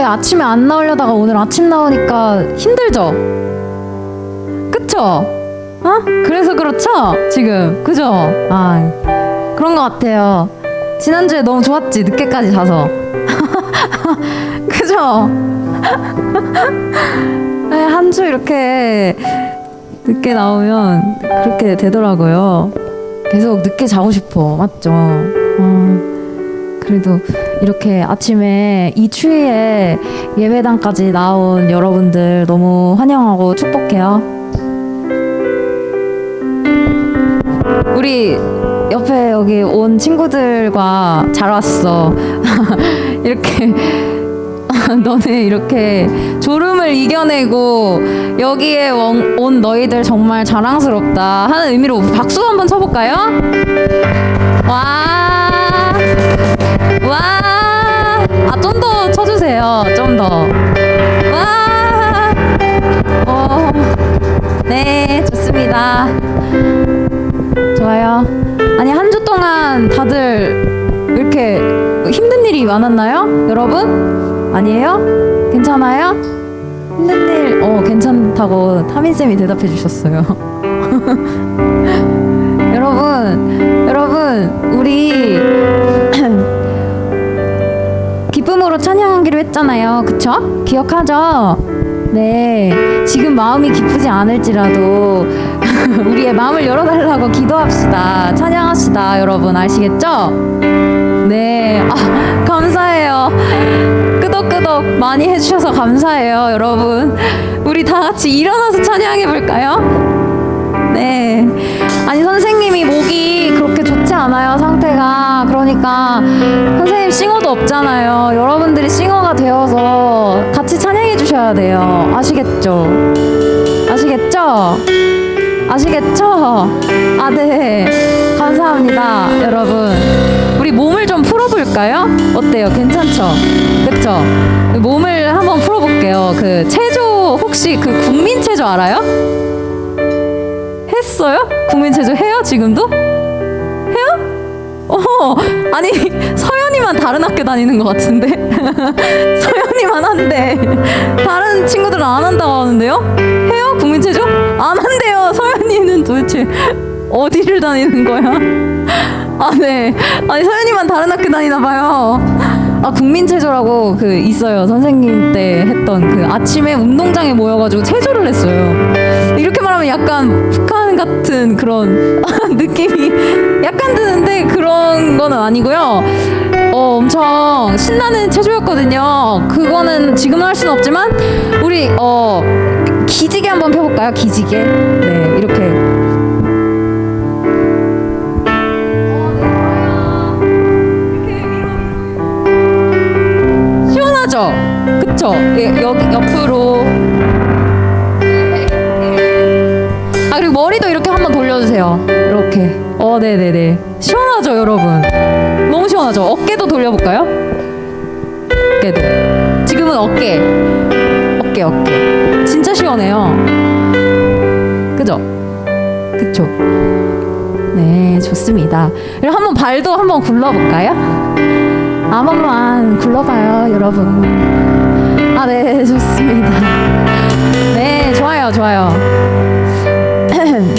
아침에 안 나오려다가 오늘 아침 나오니까 힘들죠? 그쵸? 어? 그래서 그렇죠? 지금 그죠? 아, 그런 것 같아요. 지난주에 너무 좋았지? 늦게까지 자서. 그죠? 네, 한 주 이렇게 늦게 나오면 그렇게 되더라고요. 계속 늦게 자고 싶어. 맞죠? 그래도 이렇게 아침에 이 추위에 예배당까지 나온 여러분들 너무 환영하고 축복해요. 우리 옆에 여기 온 친구들과 잘 왔어. 이렇게 너네 이렇게 졸음을 이겨내고 여기에 온 너희들 정말 자랑스럽다 하는 의미로 박수 한번 쳐볼까요? 와, 와, 아, 좀 더 쳐주세요. 좀 더. 와, 네, 좋습니다. 좋아요. 아니, 한 주 동안 다들 이렇게 힘든 일이 많았나요? 여러분? 아니에요? 괜찮아요? 힘든 일, 괜찮다고 타민쌤이 대답해 주셨어요. 여러분, 우리 기쁨으로 찬양하기로 했잖아요. 그쵸? 기억하죠? 네, 지금 마음이 기쁘지 않을지라도 우리의 마음을 열어달라고 기도합시다. 찬양합시다. 여러분 아시겠죠? 네, 아, 감사해요. 끄덕끄덕 많이 해주셔서 감사해요. 여러분, 우리 다 같이 일어나서 찬양해볼까요? 네, 아니 선생님이 목이 그렇게 좋지 않아요, 상태가. 그러니까 선생님 싱어도 없잖아요. 여러분들이 싱어가 되어서 같이 찬양해 주셔야 돼요. 아시겠죠? 아시겠죠? 아시겠죠? 아, 네, 감사합니다. 여러분, 우리 몸을 좀 풀어볼까요? 어때요? 괜찮죠? 그쵸? 몸을 한번 풀어볼게요. 그 체조, 혹시 그 국민체조 알아요? 했어요? 국민체조 해요? 지금도? 해요? 아니, 서연이만 다른 학교 다니는 것 같은데. 서연이만 한대. 다른 친구들은 안 한다고 하는데요? 해요? 국민체조? 안 한대요. 서연이는 도대체 어디를 다니는 거야? 아, 네. 아니, 서연이만 다른 학교 다니나 봐요. 아, 국민체조라고 그 있어요. 선생님 때 했던 그 아침에 운동장에 모여가지고 체조를 했어요. 이렇게 말하면 약간 북한 같은 그런 느낌이 약간 드는데 그런 거는 아니고요. 엄청 신나는 체조였거든요. 그거는 지금은 할 수는 없지만 우리 기지개 한번 펴볼까요? 기지개. 네, 이렇게. 시원하죠? 그쵸? 여기 옆으로. 아, 그리고 머리도 이렇게 한번 돌려주세요. 이렇게. 네네네. 시원하죠, 여러분? 너무 시원하죠? 어깨도 돌려볼까요? 어깨도. 지금은 어깨. 진짜 시원해요. 그죠? 그쵸? 네, 좋습니다. 그리고 한번 발도 한번 굴러볼까요? 한 번만 굴러봐요, 여러분. 아, 네, 좋습니다. 네, 좋아요.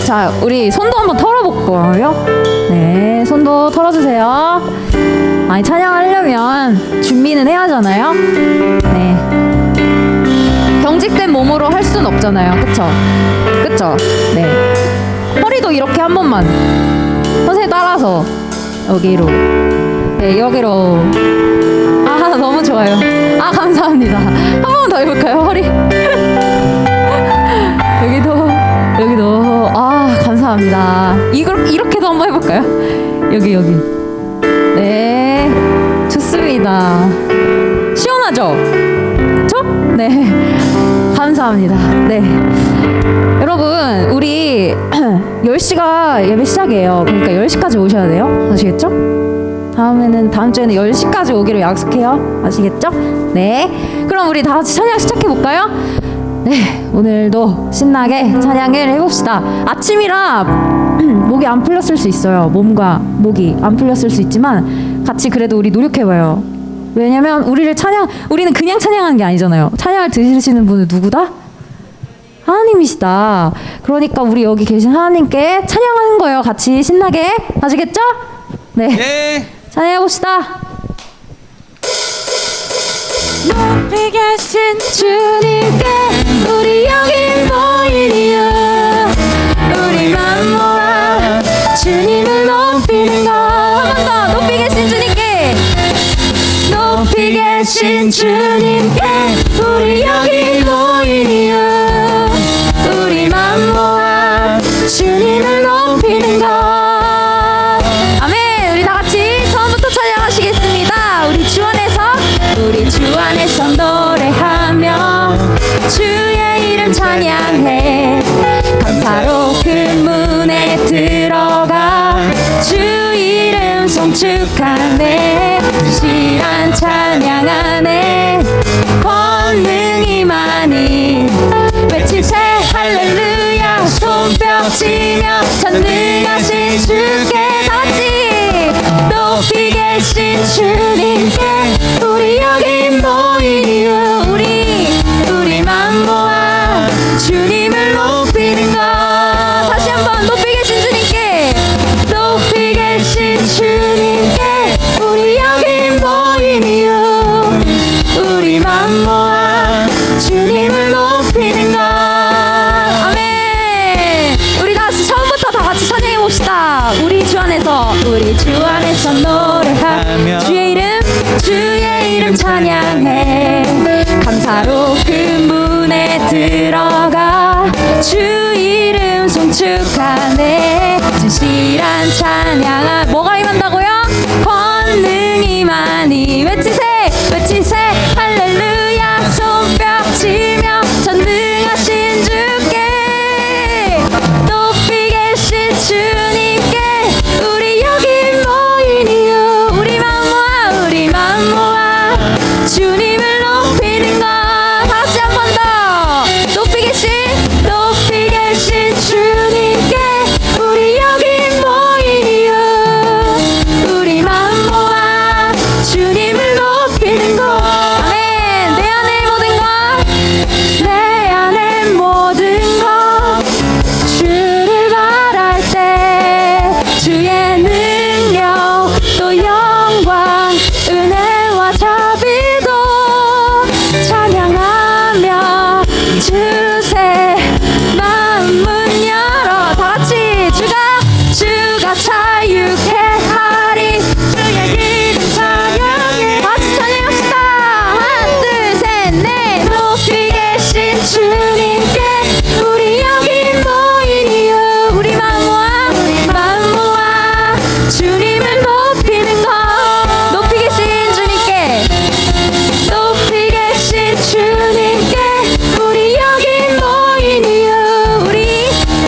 자, 우리 손도 한번 털어볼까요? 네, 손도 털어주세요. 아니, 찬양하려면 준비는 해야 하잖아요. 네. 경직된 몸으로 할 수는 없잖아요. 그쵸? 네. 허리도 이렇게 한 번만. 선생님 따라서. 여기로. 네, 여기로. 아, 너무 좋아요. 아, 감사합니다. 한 번 더 해볼까요, 허리? 여기도. 아, 감사합니다. 이렇게도 한번 해볼까요? 여기. 네, 좋습니다. 시원하죠? 그쵸? 네, 감사합니다. 네, 여러분, 우리 10시가 예배 시작이에요. 그러니까 10시까지 오셔야 돼요. 아시겠죠? 다음 주에는 10시까지 오기로 약속해요. 아시겠죠? 네, 그럼 우리 다 같이 찬양 시작해볼까요? 네, 오늘도 신나게 찬양을 해봅시다. 아침이라 목이 안 풀렸을 수 있어요. 몸과 목이 안 풀렸을 수 있지만 같이 그래도 우리 노력해봐요. 왜냐면 우리는 그냥 찬양하는 게 아니잖아요. 찬양을 들으시는 분은 누구다? 하나님이시다. 그러니까 우리 여기 계신 하나님께 찬양하는 거예요. 같이 신나게. 아시겠죠? 네. 네. 찬양해 봅시다. 높이 계신 주님께 우리 여기 모이리요. 우리만 모아 주님을 높이는 것. 한 번 더. 높이 계신 주님께. 높이 계신 주님께 우리 여기 모이리요. 우리만 모아 주님을 높이는 것. 아멘. 우리 다 같이 처음부터 찬양하시겠습니다. 우리 주 안에서 노래하며 주의 이름 찬양해. 감사로 그 문에 들어가 주 이름 송축하네. 실한 찬양 안에 권능이 많이 외치세 할렐루야. 손뼉치며 전능하신 주께 다같이 높이 계신 주님께 우리 여기 모이리요. 우리만 모아 주님을 높이는 것. 다시 한번 높이 계신 주님께. 높이 계신 주님께 우리 여기 모이리요. 우리만 모아 주님을 높이는 것. 아멘. 우리 다시 처음부터 다 같이 찬양해 봅시다. 우리 주 안에서 노래하며 주의 이름 찬양해. 감사로 그 문에 들어가 주 이름 송축하네. 진실한 찬양. 뭐가 임한다고요? 권능이 많이 외치세 할렐루야. 손뼉치며 전능하신 주께 높이 계신 주님께 우리 여기 모이니요. 우리만 모아 주님을 높이는 것. 다시 한 번 더. 높이 계신 주님께 우리 여기 모이니요. 우리만 모아 주님을 높이는 것. 아멘. 내 안의 모든 것 주를 바랄 때 주의 능력 또 영광 은혜와 자비도 찬양하며 주세 마음 문 열어. 다같이 주가 자유케 하리. 주의 이름 찬양해. 같이 찬양합시다. 하나 둘 셋 넷. 높이 계신 주님께 우리 여기 모이니요. 우리만 모아 주님을 높이는 것. 높이 계신 주님께 우리 여기 모이니요.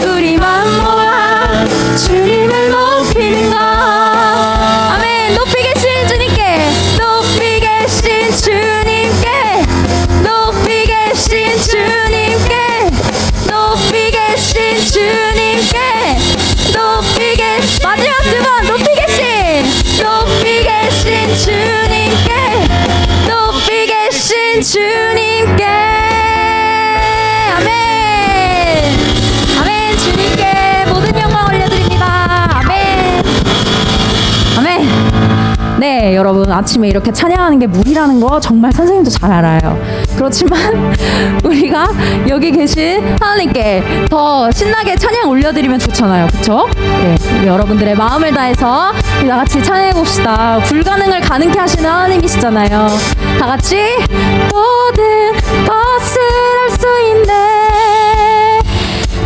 우리만 모아 주님을 높이는 것. 아멘. 높이 계신 주님께 높이 계신 주님께 마지막 두 번. 높이 계신 주님께 아멘. 아멘. 주님께 모든 영광 올려드립니다. 아멘. 아멘. 네, 여러분 아침에 이렇게 찬양하는 게 무리라는 거 정말 선생님도 잘 알아요. 그렇지만 우리가 여기 계신 하나님께 더 신나게 찬양 올려드리면 좋잖아요. 그쵸? 네, 여러분들의 마음을 다해서 우리 다 같이 찬양해 봅시다. 불가능을 가능케 하시는 하나님이시잖아요. 다 같이 모든 것을 할 수 있네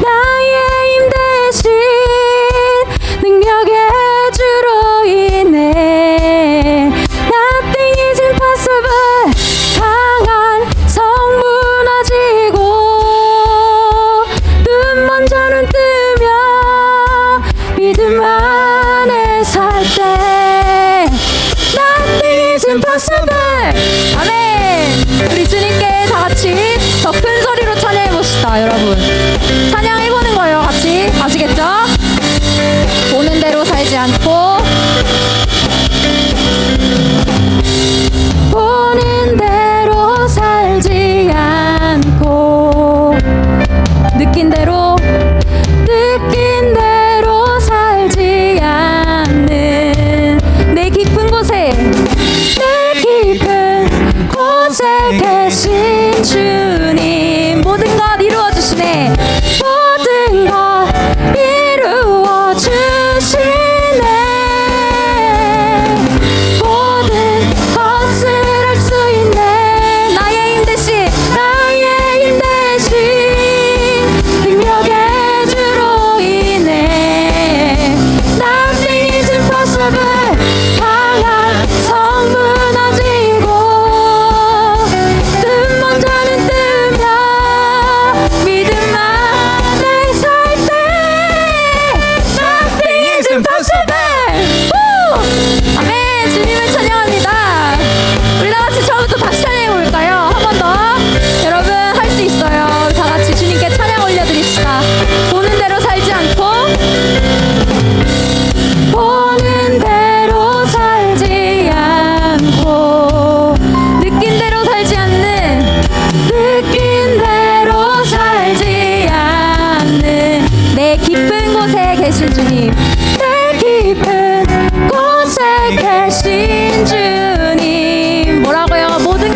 나의 힘 대신 능력의 주로 인해 Nothing is impossible. 강한 성 무너지고 눈 먼저 눈 뜨며 믿음 안에 살 때 Nothing is impossible. 아멘. 우리 주님께 다 같이 더 큰 소리로 찬양해 봅시다. 여러분 찬양해 보는 거예요. 같이 아시겠죠? 보는 대로 살지 않고 곳에 계신 주님, 내 깊은 곳에 계신 주님. 뭐라고요? 모든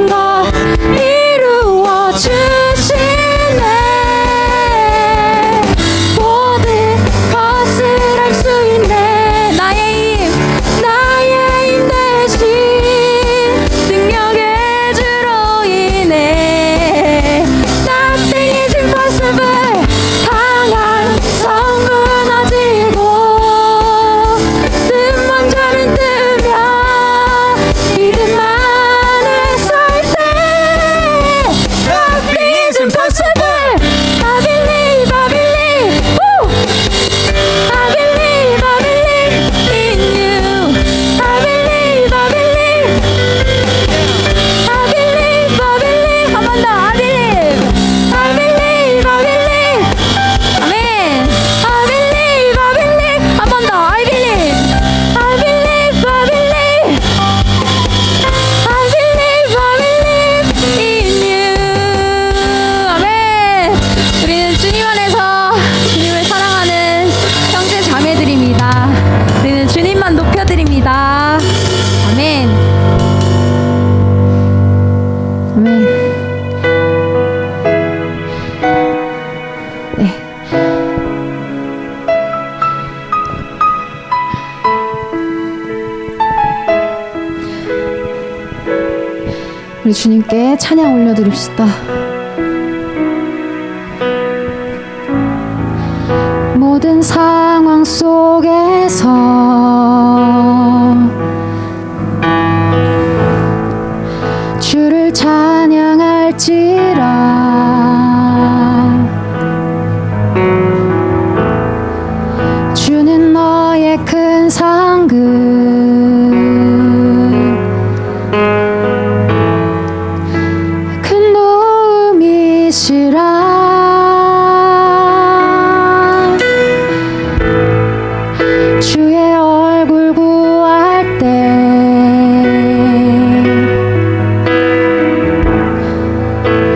것 이루어 주시네. 모든 것을 할 수 있네. 나의 힘 대신 능력의 주로 인해 Nothing is impossible. 강한 성부 무너지고 뜸만 자는 뜨며 믿음만을 설 때 Nothing is impossible. I believe, I believe. Woo! I believe, I believe in you. I believe, I believe. I believe, I believe. 한 번 더. I believe. I believe, I believe. 아멘. I believe, I believe. 한 번 더. I believe. I believe, I believe. I believe, I believe in you. 아멘. 우리는 주님 안에서 주님을 사랑하는 형제 자매들입니다. 우리는 주님만 높여드립니다. 아멘. 아멘. 네. 우리 주님께 찬양 올려드립시다. 모든 상황 속에서 주를 찬양할지라. 주는 너의 큰 상급, 큰 도움이시라. 주의 얼굴 구할 때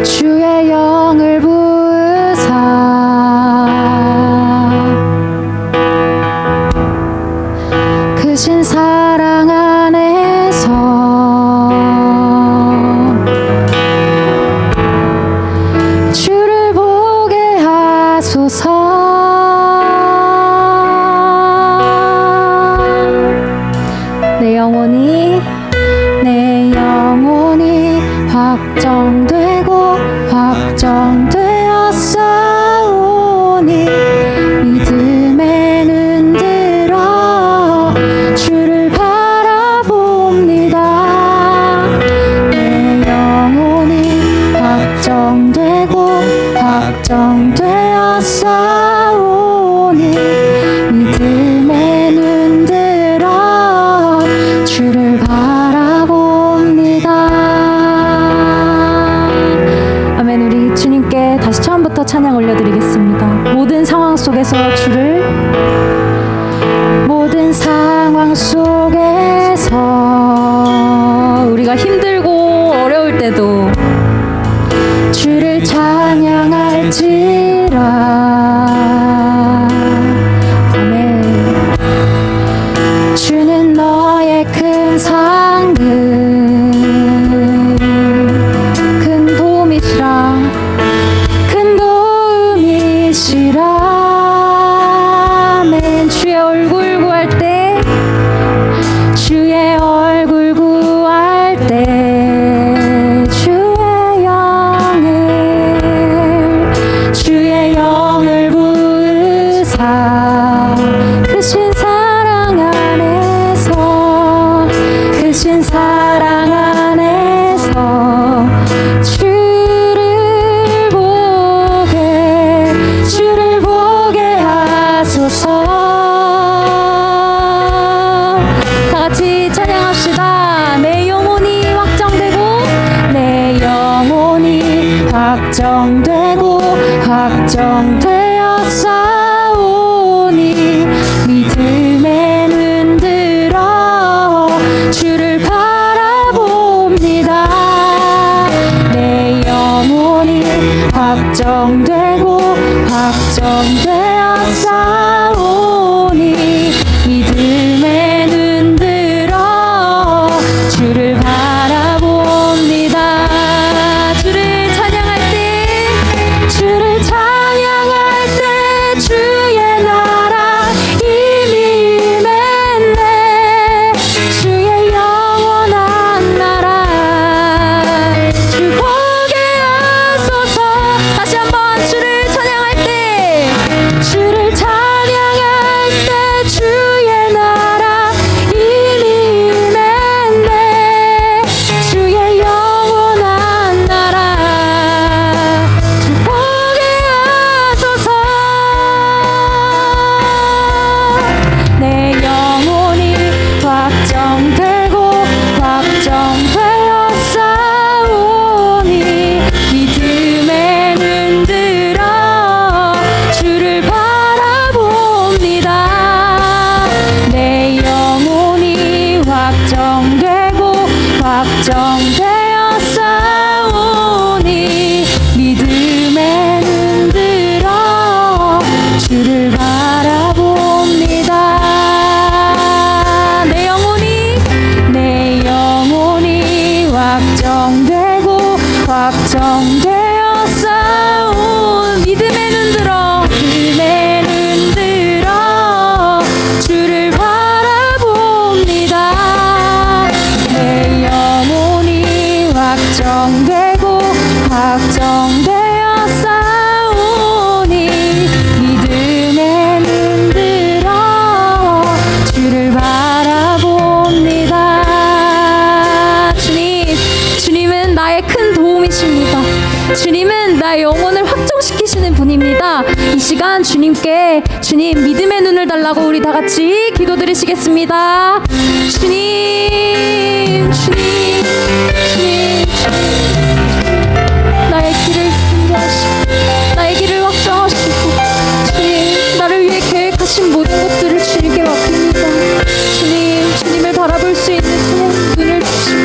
주의 영을 부으사 크신 사랑 안에서 주를 보게 하소서. 내 영혼이 확정되고 확정되었사오니 믿음에 눈들어 주를 바라봅니다. 내 영혼이 확정되고 확정되었사오니 믿음에 눈들어 주를 바라봅니다. 아멘. 우리 주님께 다시 처음부터 찬양 올려드리겠습니다. 모든 상황 속에서 모든 상황 속에서 우리가 힘들고 어려울 때도 주를 찬양할지라. 아멘. 주는 너의 큰 상급, 큰 도움이시라. 큰 도움이시라. 아멘. 주의 얼굴 구할 때 주의 얼굴 구할 때 주의 영을 부으사 크신 사랑 안에서 크신 사랑 안에서 주를 보게 하소서. 되었사오니 믿음의 눈 들어 주를 바라봅니다. 주를 찬양할 때 주를 찬양할 때 주의 나라 이미 임했네. 주의 영원한 나라 주 보게 하소서. 다시 한번 주를 찬양할 때 주를 찬양할 때 주의 나라 이미 임했네. 주의 영원한 나라 주 보게 하소서. 내 영혼이 확정되고 확정되었사오니 믿음의 눈 들어 주를 바라봅니다. 내 영혼이 확정되고 확정되었사오니 믿음의 눈 들어 주를 바라봅니다. 내 영혼이 확정되고 확정되었사온 믿음의 눈 들어 믿음의 눈 들어 주를 바라봅니다. 내 영혼이 확정되고 확정되었사오니 믿음의 눈 들어 주를 바라봅니다. 주님은 나의 큰 도움이십니다. 주님은 나의 영혼을 확정시키시는 분입니다. 이 시간 주님께 주님 믿음의 눈을 달라고 우리 다 같이 기도드리시겠습니다. 주님 나의 길을 인도하시고 나의 길을 확정하시고 주님 나를 위해 계획하신 모든 것들을 주님께 맡깁니다. 주님을 바라볼 수 있는 눈을 주시고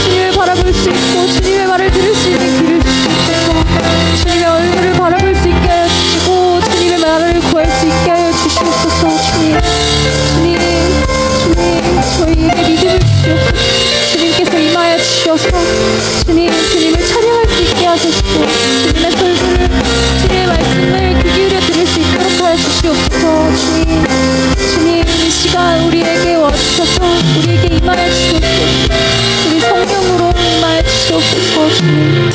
주님을 바라볼 수 있고 주님의 말을 들을 수 있는 귀를 주시옵소서. 주님의 얼굴을 바라볼 수 있게 하여 주시고 주님의 말을 구할 수 있게 하여 주시옵소서. 주님 저희에게 믿음을 주시옵소서. 주님께서 임하여 주셔서 주님을 찬양할 수 있게 하소서. 주님의 설교를 주님의 말씀을 귀 기울여 들을 수 있도록 하여 주시옵소서. 주님 이 시간 우리에게 와주셔서 우리에게 임하여 주시옵소서. 우리 성령으로 임하여 주시옵소서. 주님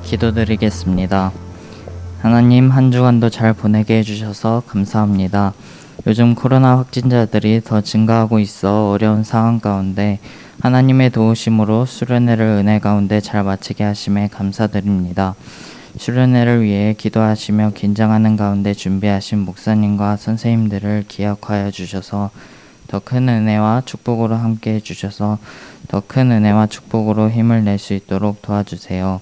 기도드리겠습니다. 하나님, 한 주간도 잘 보내게 해주셔서 감사합니다. 요즘 코로나 확진자들이 더 증가하고 있어 어려운 상황 가운데 하나님의 도우심으로 수련회를 은혜 가운데 잘 마치게 하심에 감사드립니다. 수련회를 위해 기도하시며 긴장하는 가운데 준비하신 목사님과 선생님들을 기억하여 주셔서 더 큰 은혜와 축복으로 함께 해주셔서 더 큰 은혜와 축복으로 힘을 낼 수 있도록 도와주세요.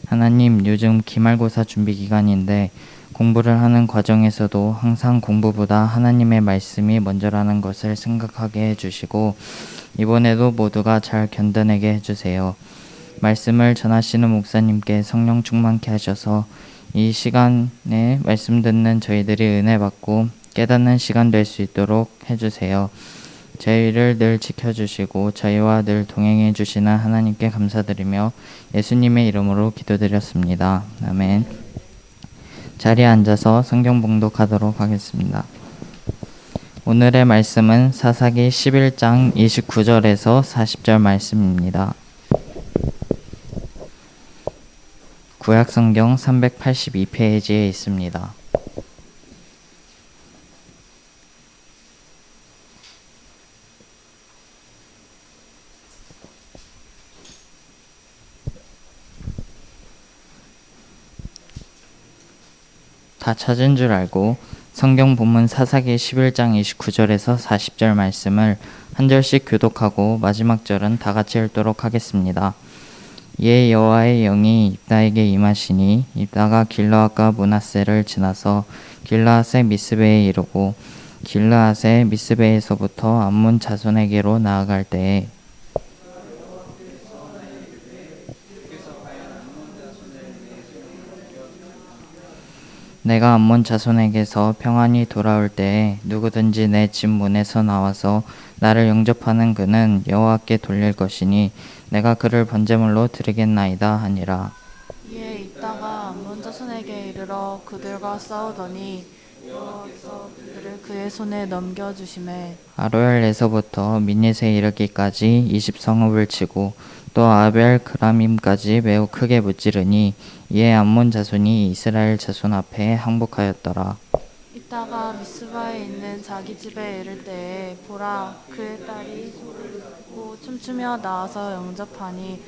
하나님, 요즘 기말고사 준비 기간인데 공부를 하는 과정에서도 항상 공부보다 하나님의 말씀이 먼저라는 것을 생각하게 해주시고 이번에도 모두가 잘 견뎌내게 해주세요. 말씀을 전하시는 목사님께 성령 충만케 하셔서 이 시간에 말씀 듣는 저희들이 은혜 받고 깨닫는 시간 될 수 있도록 해주세요. 저희를 늘 지켜주시고 저희와 늘 동행해 주시는 하나님께 감사드리며 예수님의 이름으로 기도드렸습니다. 아멘. 자리에 앉아서 성경 봉독하도록 하겠습니다. 오늘의 말씀은 사사기 11장 29절에서 40절 말씀입니다. 구약성경 382페이지에 있습니다. 다 찾은 줄 알고 성경 본문 사사기 11장 29절에서 40절 말씀을 한 절씩 교독하고 마지막 절은 다 같이 읽도록 하겠습니다. 이에 여호와의 영이 입다에게 임하시니 입다가 길르앗과 므낫세를 지나서 길르앗의 미스베에 이르고 길르앗의 미스베에서부터 암몬 자손에게로 나아갈 때에 내가 암몬 자손에게서 평안히 돌아올 때에 누구든지 내 집 문에서 나와서 나를 영접하는 그는 여호와께 돌릴 것이니 내가 그를 번제물로 드리겠나이다 하니라. 이에 입다가 암몬 자손에게 이르러 그들과 싸우더니 여호와께서 그들을 그의 손에 넘겨주심에 아로엘에서부터 미닛에 이르기까지 20성읍을 치고 또 아벨 그라밈까지 매우 크게 무찌르니 이에 암몬 자손이 이스라엘 자손 앞에 항복하였더라. 입다가 미스바에 있는 자기 집에 이를 때에 보라 그의 딸이 소를 듣고 춤추며 나와서 영접하니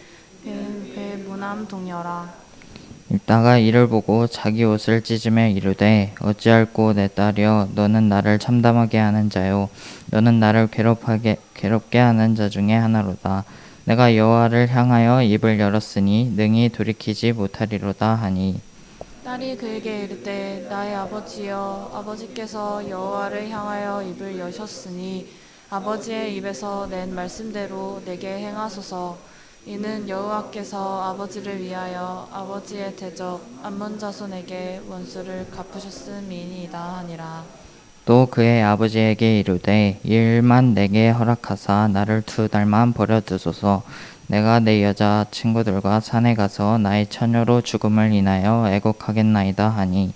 배 무남 동녀라. 입다가 이를 보고 자기 옷을 찢으며 이르되 어찌할꼬 내 딸이여 너는 나를 참담하게 하는 자요 너는 나를 괴롭게 하는 자 중에 하나로다. 내가 여호와를 향하여 입을 열었으니 능히 돌이키지 못하리로다 하니 딸이 그에게 이르되 나의 아버지여 아버지께서 여호와를 향하여 입을 여셨으니 아버지의 입에서 낸 말씀대로 내게 행하소서. 이는 여호와께서 아버지를 위하여 아버지의 대적 암몬 자손에게 원수를 갚으셨음이니이다 하니라. 또 그의 아버지에게 이르되 이 일만 내게 허락하사 나를 2달만 버려두소서. 내가 내 여자 친구들과 산에 가서 나의 처녀로 죽음을 인하여 애곡하겠나이다 하니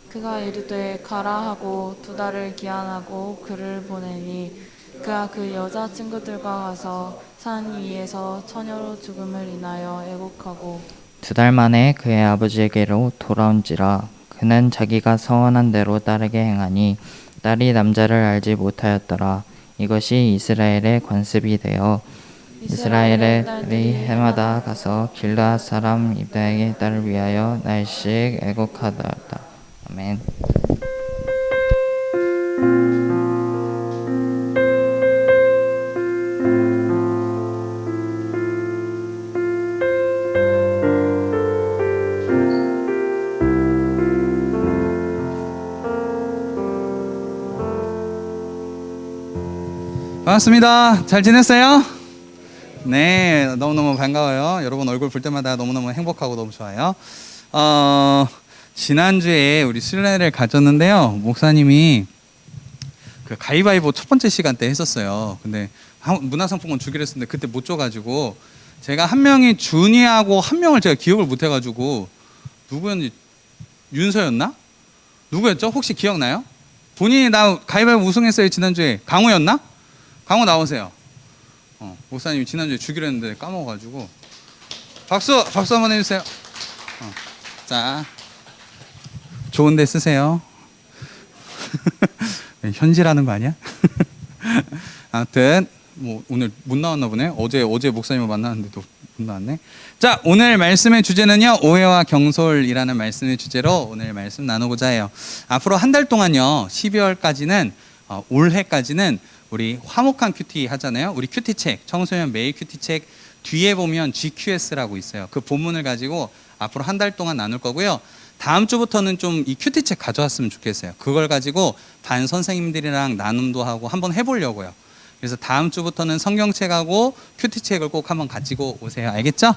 그가 이르되 가라 하고 2달을 기한하고 그를 보내니 그가 그 여자 친구들과 가서 산 위에서 처녀로 죽음을 인하여 애곡하고 2달 만에 그의 아버지에게로 돌아온지라. 그는 자기가 서원한 대로 딸에게 행하니 딸이 남자를 알지 못하였더라. 이것이 이스라엘의 관습이 되어 이스라엘의 딸이 해마다 가서 길르앗 사람 입다에게 딸을 위하여 날씩 애곡하더라. 아멘. 반갑습니다. 잘 지냈어요? 네, 너무너무 반가워요. 여러분 얼굴 볼 때마다 너무너무 행복하고 너무 좋아요. 지난주에 우리 순례를 가졌는데요. 목사님이 그 가위바위보 첫 번째 시간 때 했었어요. 근데 문화상품권 주기로 했었는데 그때 못 줘가지고 제가 한 명이 준이하고 한 명을 제가 기억을 못 해가지고 누구였는지 윤서였나? 누구였죠? 혹시 기억나요? 본인이 나 가위바위보 우승했어요 지난주에. 강우였나? 강우 나오세요. 목사님이 지난주에 주기로 했는데 까먹어가지고 박수 한번 해주세요. 자, 좋은데 쓰세요. 현질하는 거 아니야? 아무튼 뭐 오늘 못 나왔나 보네. 어제 목사님을 만났는데도 못 나왔네. 자, 오늘 말씀의 주제는요, 오해와 경솔이라는 말씀의 주제로 오늘 말씀 나누고자 해요. 앞으로 한 달 동안요, 12월까지는 올해까지는 우리 화목한 큐티 하잖아요. 우리 큐티책, 청소년 매일 큐티책 뒤에 보면 GQS라고 있어요. 그 본문을 가지고 앞으로 한 달 동안 나눌 거고요. 다음 주부터는 좀 이 큐티책 가져왔으면 좋겠어요. 그걸 가지고 반 선생님들이랑 나눔도 하고 한번 해보려고요. 그래서 다음 주부터는 성경책하고 큐티책을 꼭 한번 가지고 오세요. 알겠죠?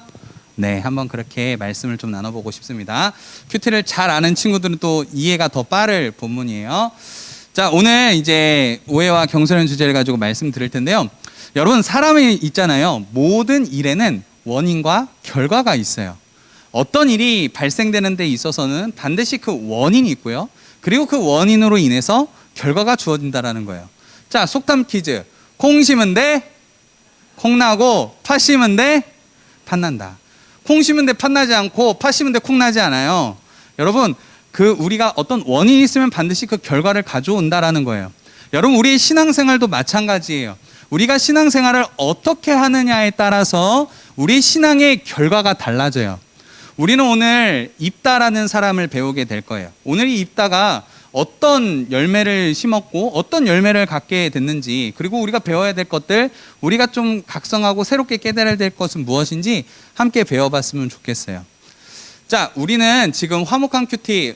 네, 한번 그렇게 말씀을 좀 나눠보고 싶습니다. 큐티를 잘 아는 친구들은 또 이해가 더 빠를 본문이에요. 자, 오늘 이제 오해와 경솔의 주제를 가지고 말씀드릴 텐데요. 여러분, 사람이 있잖아요. 모든 일에는 원인과 결과가 있어요. 어떤 일이 발생되는 데 있어서는 반드시 그 원인이 있고요. 그리고 그 원인으로 인해서 결과가 주어진다라는 거예요. 자, 속담 퀴즈. 콩 심은 데 콩 나고 팥 심은 데 팥 난다. 콩 심은 데 팥 나지 않고 팥 심은 데 콩 나지 않아요. 여러분, 우리가 어떤 원인이 있으면 반드시 그 결과를 가져온다라는 거예요. 여러분, 우리의 신앙생활도 마찬가지예요. 우리가 신앙생활을 어떻게 하느냐에 따라서 우리 신앙의 결과가 달라져요. 우리는 오늘 입다라는 사람을 배우게 될 거예요. 오늘 이 입다가 어떤 열매를 심었고 어떤 열매를 갖게 됐는지, 그리고 우리가 배워야 될 것들, 우리가 좀 각성하고 새롭게 깨달아야 될 것은 무엇인지 함께 배워봤으면 좋겠어요. 자, 우리는 지금 화목한 큐티,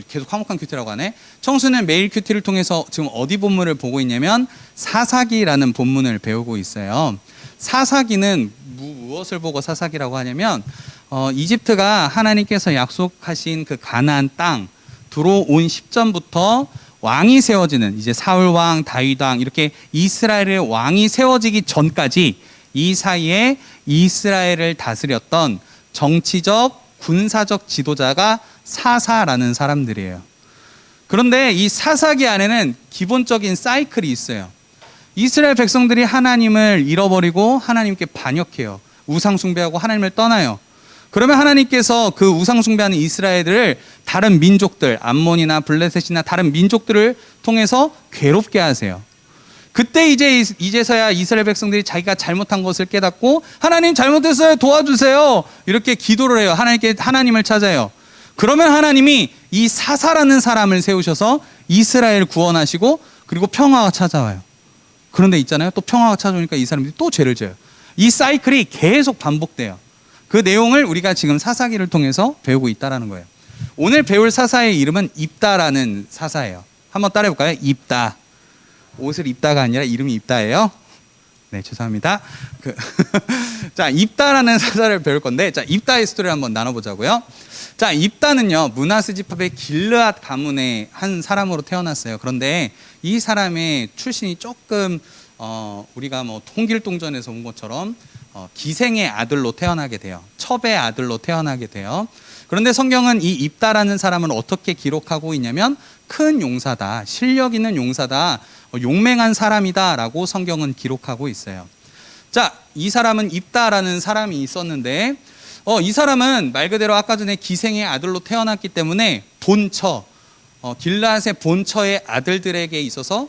계속 화목한 큐티라고 하네. 청소년 매일 큐티를 통해서 지금 어디 본문을 보고 있냐면 사사기라는 본문을 배우고 있어요. 사사기는 무엇을 보고 사사기라고 하냐면 이집트가 하나님께서 약속하신 그 가나안 땅 들어온 시점부터 왕이 세워지는, 이제 사울 왕, 다윗 왕, 이렇게 이스라엘의 왕이 세워지기 전까지 이 사이에 이스라엘을 다스렸던 정치적, 군사적 지도자가 사사라는 사람들이에요. 그런데 이 사사기 안에는 기본적인 사이클이 있어요. 이스라엘 백성들이 하나님을 잃어버리고 하나님께 반역해요. 우상 숭배하고 하나님을 떠나요. 그러면 하나님께서 그 우상 숭배하는 이스라엘을 다른 민족들, 암몬이나 블레셋이나 다른 민족들을 통해서 괴롭게 하세요. 그때 이제서야 이스라엘 백성들이 자기가 잘못한 것을 깨닫고 하나님 잘못했어요, 도와주세요, 이렇게 기도를 해요. 하나님을 찾아요. 그러면 하나님이 이 사사라는 사람을 세우셔서 이스라엘을 구원하시고 그리고 평화가 찾아와요. 그런데 있잖아요, 또 평화가 찾아오니까 이 사람들이 또 죄를 져요. 이 사이클이 계속 반복돼요. 그 내용을 우리가 지금 사사기를 통해서 배우고 있다는 거예요. 오늘 배울 사사의 이름은 입다라는 사사예요. 한번 따라해볼까요? 입다. 옷을 입다가 아니라 이름이 입다예요. 네, 죄송합니다. 자, 입다라는 사사를 배울 건데, 자, 입다의 스토리를 한번 나눠보자고요. 자, 입다는요, 므낫세 지파의 길르앗 가문의 한 사람으로 태어났어요. 그런데 이 사람의 출신이 조금 우리가 뭐 통길동전에서 본 것처럼 기생의 아들로 태어나게 돼요. 첩의 아들로 태어나게 돼요. 그런데 성경은 이 입다라는 사람을 어떻게 기록하고 있냐면 큰 용사다, 실력 있는 용사다, 용맹한 사람이다라고 성경은 기록하고 있어요. 자, 이 사람은 입다라는 사람이 있었는데 이 사람은 말 그대로 아까 전에 기생의 아들로 태어났기 때문에 본처, 길르앗의 본처의 아들들에게 있어서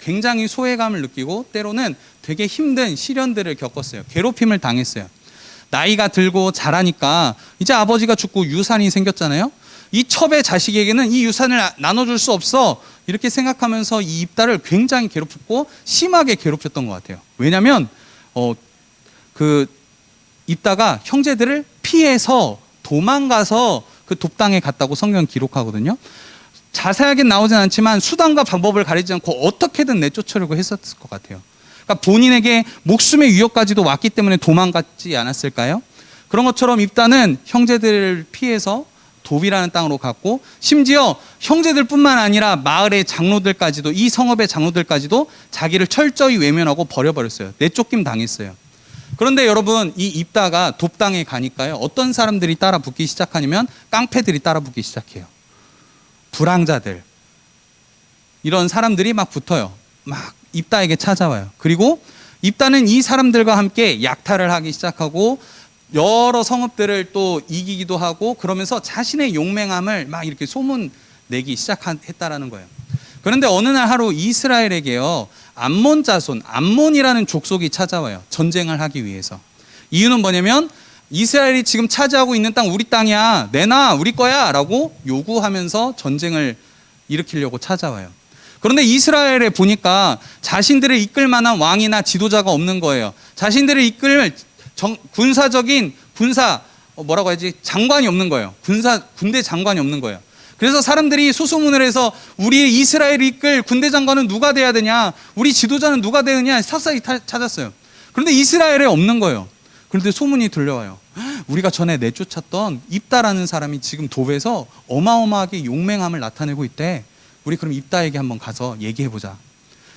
굉장히 소외감을 느끼고 때로는 되게 힘든 시련들을 겪었어요. 괴롭힘을 당했어요. 나이가 들고 자라니까 이제 아버지가 죽고 유산이 생겼잖아요. 이 첩의 자식에게는 이 유산을 나눠줄 수 없어, 이렇게 생각하면서 이 입다를 굉장히 괴롭혔고 심하게 괴롭혔던 것 같아요. 왜냐하면 그 입다가 형제들을 피해서 도망가서 그 돕당에 갔다고 성경 기록하거든요. 자세하게 나오진 않지만 수단과 방법을 가리지 않고 어떻게든 내쫓으려고 했었을 것 같아요. 그러니까 본인에게 목숨의 위협까지도 왔기 때문에 도망갔지 않았을까요? 그런 것처럼 입다는 형제들을 피해서 도비라는 땅으로 갔고, 심지어 형제들뿐만 아니라 마을의 장로들까지도, 이 성읍의 장로들까지도 자기를 철저히 외면하고 버려버렸어요. 내쫓김 당했어요. 그런데 여러분, 이 입다가 돕당에 가니까요, 어떤 사람들이 따라 붙기 시작하냐면 깡패들이 따라 붙기 시작해요. 불황자들, 이런 사람들이 막 붙어요. 막 입다에게 찾아와요. 그리고 입다는 이 사람들과 함께 약탈을 하기 시작하고 여러 성읍들을 또 이기기도 하고, 그러면서 자신의 용맹함을 막 이렇게 소문내기 시작했다라는 거예요. 그런데 어느 날 하루 이스라엘에게요, 암몬 자손, 암몬이라는 족속이 찾아와요. 전쟁을 하기 위해서. 이유는 뭐냐면 이스라엘이 지금 차지하고 있는 땅 우리 땅이야, 내놔, 우리 거야 라고 요구하면서 전쟁을 일으키려고 찾아와요. 그런데 이스라엘에 보니까 자신들을 이끌 만한 왕이나 지도자가 없는 거예요. 자신들을 이끌 군사적인 뭐라고 해야지, 장관이 없는 거예요. 군대 장관이 없는 거예요. 그래서 사람들이 수소문을 해서 우리 이스라엘을 이끌 군대 장관은 누가 돼야 되냐, 우리 지도자는 누가 되느냐 샅샅이 찾았어요. 그런데 이스라엘에 없는 거예요. 그런데 소문이 들려와요. 우리가 전에 내쫓았던 입다라는 사람이 지금 도배에서 어마어마하게 용맹함을 나타내고 있대. 우리 그럼 입다에게 한번 가서 얘기해보자.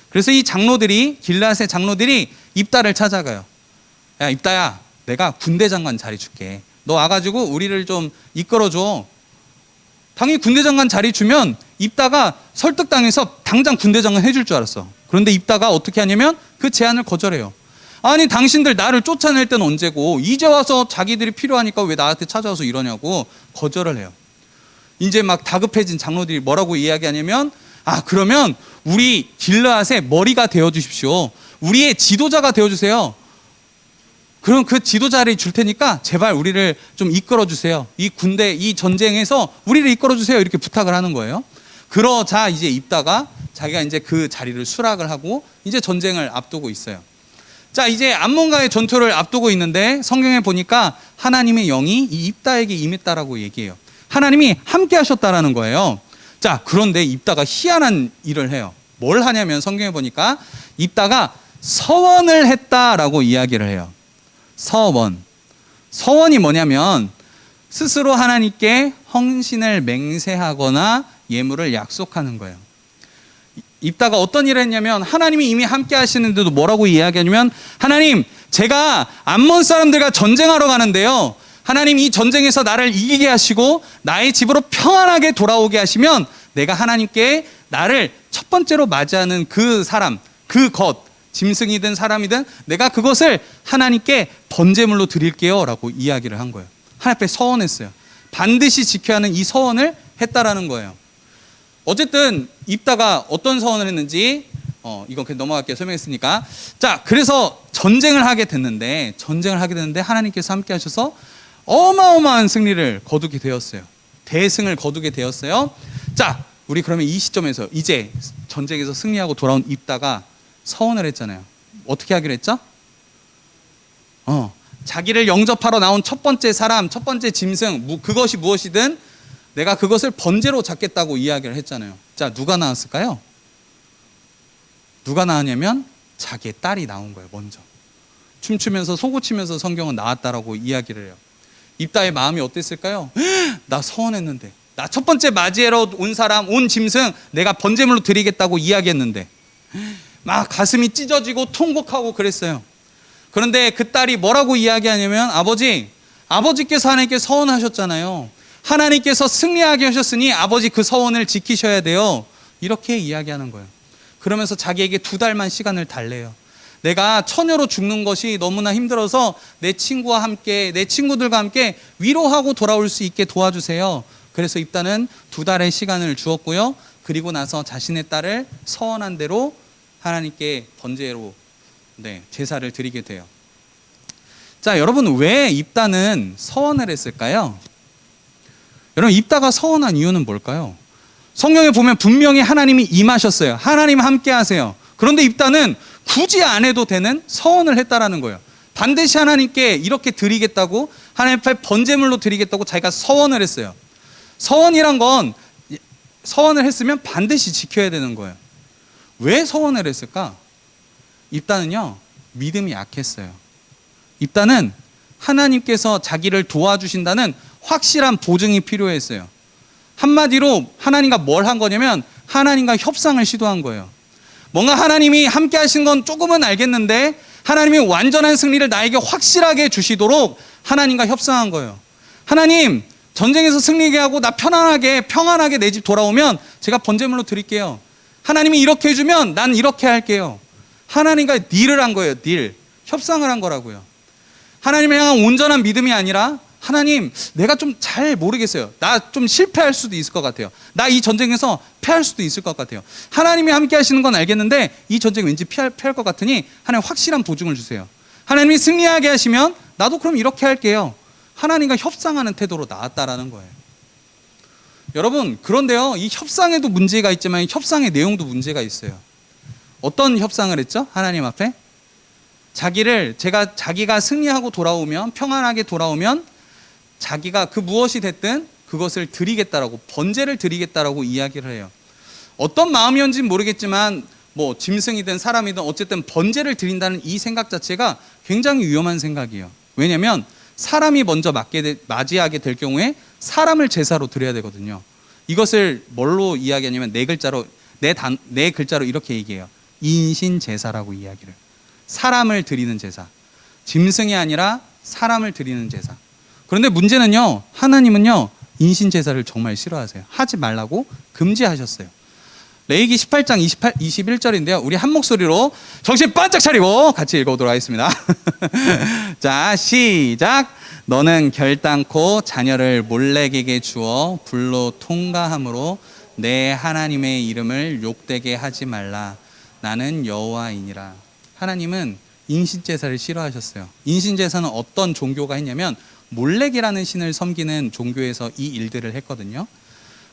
그래서 이 장로들이, 길르앗의 장로들이 입다를 찾아가요. 야, 입다야, 내가 군대 장관 자리 줄게. 너 와가지고 우리를 좀 이끌어줘. 당연히 군대 장관 자리 주면 입다가 설득당해서 당장 군대 장관 해줄 줄 알았어. 그런데 입다가 어떻게 하냐면 그 제안을 거절해요. 아니, 당신들 나를 쫓아낼 때는 언제고 이제 와서 자기들이 필요하니까 왜 나한테 찾아와서 이러냐고 거절을 해요. 이제 막 다급해진 장로들이 뭐라고 이야기하냐면, 그러면 우리 길르앗의 머리가 되어주십시오. 우리의 지도자가 되어주세요. 그럼 그 지도자를 줄 테니까 제발 우리를 좀 이끌어주세요. 이 전쟁에서 우리를 이끌어주세요. 이렇게 부탁을 하는 거예요. 그러자 이제 입다가 자기가 이제 그 자리를 수락을 하고 이제 전쟁을 앞두고 있어요. 자, 이제 암몬과의 전투를 앞두고 있는데 성경에 보니까 하나님의 영이 이 입다에게 임했다라고 얘기해요. 하나님이 함께 하셨다라는 거예요. 자, 그런데 입다가 희한한 일을 해요. 뭘 하냐면 성경에 보니까 입다가 서원을 했다라고 이야기를 해요. 서원이 뭐냐면 스스로 하나님께 헌신을 맹세하거나 예물을 약속하는 거예요. 입다가 어떤 일을 했냐면 하나님이 이미 함께 하시는데도 뭐라고 이야기하냐면 하나님, 제가 암몬 사람들과 전쟁하러 가는데요, 하나님 이 전쟁에서 나를 이기게 하시고 나의 집으로 평안하게 돌아오게 하시면 내가 하나님께 나를 첫 번째로 맞이하는 그 사람, 그 것, 짐승이든 사람이든 내가 그것을 하나님께 번제물로 드릴게요 라고 이야기를 한 거예요. 하나님 앞에 서원했어요. 반드시 지켜야 하는 이 서원을 했다라는 거예요. 어쨌든 입다가 어떤 서원을 했는지 이건 그냥 넘어갈게요. 설명했으니까. 자, 그래서 전쟁을 하게 됐는데 하나님께서 함께 하셔서 어마어마한 승리를 거두게 되었어요. 대승을 거두게 되었어요. 자, 우리 그러면 이 시점에서 이제 전쟁에서 승리하고 돌아온 입다가 서원을 했잖아요. 어떻게 하기로 했죠? 자기를 영접하러 나온 첫 번째 사람, 첫 번째 짐승, 그것이 무엇이든 내가 그것을 번제로 잡겠다고 이야기를 했잖아요. 자, 누가 나왔을까요? 누가 나왔냐면 자기의 딸이 나온 거예요. 먼저 춤추면서 소고치면서 성경은 나왔다라고 이야기를 해요. 입다의 마음이 어땠을까요? 나 서원했는데, 나 첫 번째 맞이하러 온 사람, 온 짐승 내가 번제물로 드리겠다고 이야기했는데 막 가슴이 찢어지고 통곡하고 그랬어요. 그런데 그 딸이 뭐라고 이야기하냐면 아버지께서 하나님께 서원하셨잖아요. 하나님께서 승리하게 하셨으니 아버지 그 서원을 지키셔야 돼요. 이렇게 이야기하는 거예요. 그러면서 자기에게 2달만 시간을 달래요. 내가 처녀로 죽는 것이 너무나 힘들어서 내 친구와 함께, 내 친구들과 함께 위로하고 돌아올 수 있게 도와주세요. 그래서 입다는 2달의 시간을 주었고요. 그리고 나서 자신의 딸을 서원한 대로 하나님께 번제로 제사를 드리게 돼요. 자, 여러분, 왜 입다는 서원을 했을까요? 여러분, 입다가 서원한 이유는 뭘까요? 성경에 보면 분명히 하나님이 임하셨어요. 하나님 함께 하세요. 그런데 입다는 굳이 안 해도 되는 서원을 했다라는 거예요. 반드시 하나님께 이렇게 드리겠다고, 하나님 앞에 번제물로 드리겠다고 자기가 서원을 했어요. 서원이란 건 서원을 했으면 반드시 지켜야 되는 거예요. 왜 서원을 했을까? 입다는요, 믿음이 약했어요. 입다는 하나님께서 자기를 도와주신다는 확실한 보증이 필요했어요. 한마디로 하나님과 뭘 한 거냐면 하나님과 협상을 시도한 거예요. 뭔가 하나님이 함께 하신 건 조금은 알겠는데 하나님이 완전한 승리를 나에게 확실하게 주시도록 하나님과 협상한 거예요. 하나님, 전쟁에서 승리하게 하고 나 평안하게 내 집 돌아오면 제가 번제물로 드릴게요. 하나님이 이렇게 해주면 난 이렇게 할게요. 하나님과 딜을 한 거예요. 협상을 한 거라고요. 하나님을 향한 온전한 믿음이 아니라 하나님, 내가 좀 잘 모르겠어요. 나 좀 실패할 수도 있을 것 같아요. 나 이 전쟁에서 패할 수도 있을 것 같아요. 하나님이 함께 하시는 건 알겠는데 이 전쟁 왠지 패할 것 같으니 하나님 확실한 보증을 주세요. 하나님이 승리하게 하시면 나도 그럼 이렇게 할게요. 하나님과 협상하는 태도로 나왔다라는 거예요. 여러분, 그런데요, 이 협상에도 문제가 있지만 협상의 내용도 문제가 있어요. 어떤 협상을 했죠? 하나님 앞에 자기가 승리하고 돌아오면, 평안하게 돌아오면 자기가 그 무엇이 됐든 그것을 드리겠다라고, 번제를 드리겠다라고 이야기를 해요. 어떤 마음이었는지는 모르겠지만 뭐 짐승이든 사람이든 어쨌든 번제를 드린다는 이 생각 자체가 굉장히 위험한 생각이에요. 왜냐하면 사람이 먼저 맞이하게 될 경우에 사람을 제사로 드려야 되거든요. 이것을 뭘로 이야기하냐면 네 글자로 이렇게 얘기해요. 인신 제사라고 이야기를. 사람을 드리는 제사. 짐승이 아니라 사람을 드리는 제사. 그런데 문제는요, 하나님은요, 인신 제사를 정말 싫어하세요. 하지 말라고 금지하셨어요. 레위기 18장 21절인데요. 우리 한 목소리로 정신 바짝 차리고 같이 읽어보도록 하겠습니다. 자, 시작. 너는 결단코 자녀를 몰렉에게 주어 불로 통과함으로 내 하나님의 이름을 욕되게 하지 말라. 나는 여호와이니라. 하나님은 인신제사를 싫어하셨어요. 인신제사는 어떤 종교가 했냐면 몰렉이라는 신을 섬기는 종교에서 이 일들을 했거든요.